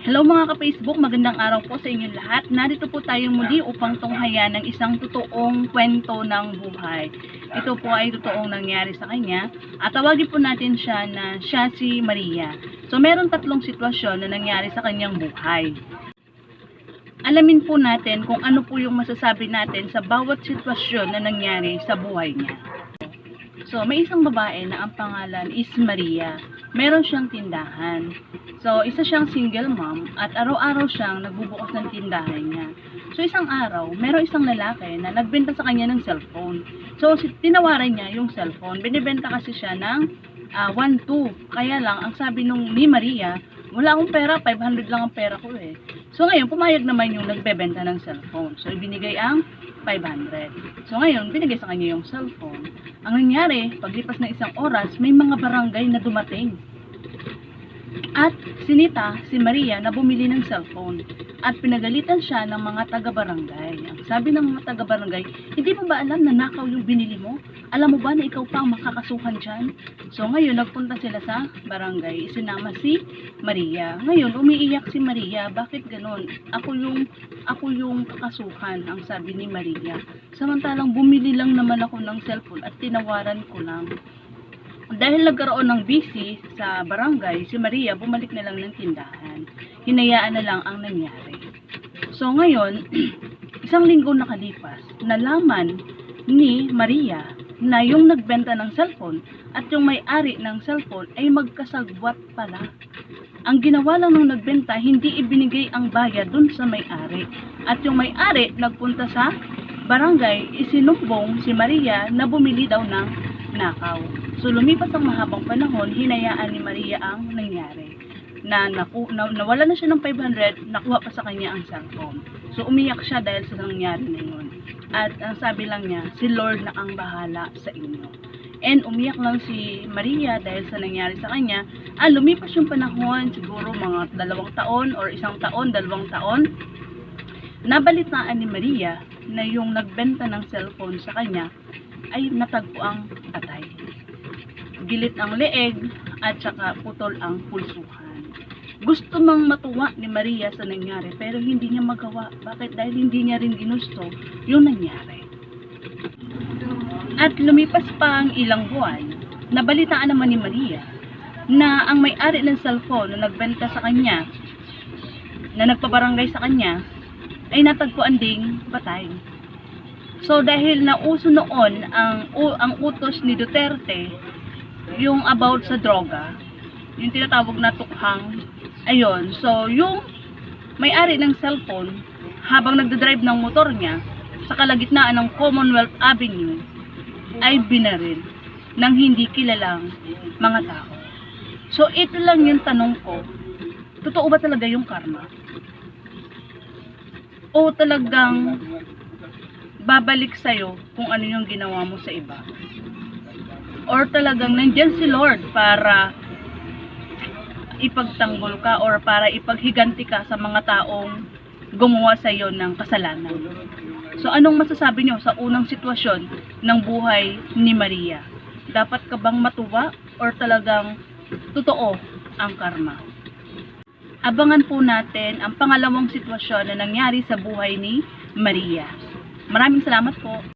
Hello mga ka-Facebook, magandang araw po sa inyong lahat. Narito po tayo muli upang tunghayan ng isang totoong kwento ng buhay. Ito po ay totoong nangyari sa kanya at tawagin po natin siya na siya si Maria. So meron tatlong sitwasyon na nangyari sa kanyang buhay. Alamin po natin kung ano po yung masasabi natin sa bawat sitwasyon na nangyari sa buhay niya. So, may isang babae na ang pangalan is Maria. Meron siyang tindahan. So, isa siyang single mom at araw-araw siyang nagbubukas ng tindahan niya. So, isang araw, meron isang lalaki na nagbenta sa kanya ng cellphone. So, tinawaran niya yung cellphone. Binibenta kasi siya ng 1,200. Kaya lang, ang sabi ni Maria, wala akong pera, 500 lang ang pera ko eh. So, ngayon, pumayag naman yung nagbebenta ng cellphone. So, ibinigay ang 500. So, ngayon, binigay sa kanya yung cellphone. Ang nangyari, paglipas ng isang oras, may mga barangay na dumating. At sinita si Maria na bumili ng cellphone. At pinagalitan siya ng mga taga-barangay. Ang sabi ng mga taga-barangay, hindi mo ba alam na nakaw yung binili mo? Alam mo ba na ikaw pa ang makakasuhan dyan? So ngayon, nagpunta sila sa barangay. Isinama si Maria. Ngayon, umiiyak si Maria. Bakit ganon? Ako yung kakasuhan, ang sabi ni Maria. Samantalang bumili lang naman ako ng cellphone at tinawaran ko lang. Dahil nagkaroon ng busy sa barangay, si Maria bumalik na lang ng tindahan. Hinayaan na lang ang nangyari. So ngayon, isang linggo nakalipas, nalaman ni Maria na yung nagbenta ng cellphone at yung may-ari ng cellphone ay magkasagwat pala. Ang ginawa lang ng nagbenta, hindi ibinigay ang bayad dun sa may-ari. At yung may-ari nagpunta sa barangay, isinumbong si Maria na bumili daw ng nakaw. So lumipas ang mahabang panahon, hinayaan ni Maria ang nangyari. Nawala na siya ng 500, nakuha pa sa kanya ang cellphone. So umiyak siya dahil sa nangyari na yun. At ang sabi lang niya, si Lord na ang bahala sa inyo. And umiyak lang si Maria dahil sa nangyari sa kanya. Lumipas yung panahon, siguro mga 2 taon or 1 taon, 2 taon. Nabalitaan ni Maria na yung nagbenta ng cellphone sa kanya ay natagpo ang patay. Gilit ang leeg at saka putol ang pulsuhan. Gusto mang matuwa ni Maria sa nangyari pero hindi niya magawa. Bakit? Dahil hindi niya rin ginusto yung nangyari. At lumipas pa ang ilang buwan, nabalitaan naman ni Maria na ang may-ari ng cellphone na nagbenta sa kanya, na nagpabarangay sa kanya, ay natagpuan ding patay. So dahil nauso noon ang utos ni Duterte, yung about sa droga, yung tinatawag na tukhang, ayun, so yung may-ari ng cellphone, habang nagdadrive ng motor niya, sa kalagitnaan ng Commonwealth Avenue, ay binaril ng hindi kilalang mga tao. So ito lang yung tanong ko, totoo ba talaga yung karma? O talagang babalik sa'yo kung ano yung ginawa mo sa iba? Or talagang nandyan si Lord para ipagtanggol ka or para ipaghiganti ka sa mga taong gumawa sa iyo ng kasalanan. So anong masasabi nyo sa unang sitwasyon ng buhay ni Maria? Dapat ka bang matuwa or talagang totoo ang karma? Abangan po natin ang pangalawang sitwasyon na nangyari sa buhay ni Maria. Maraming salamat po.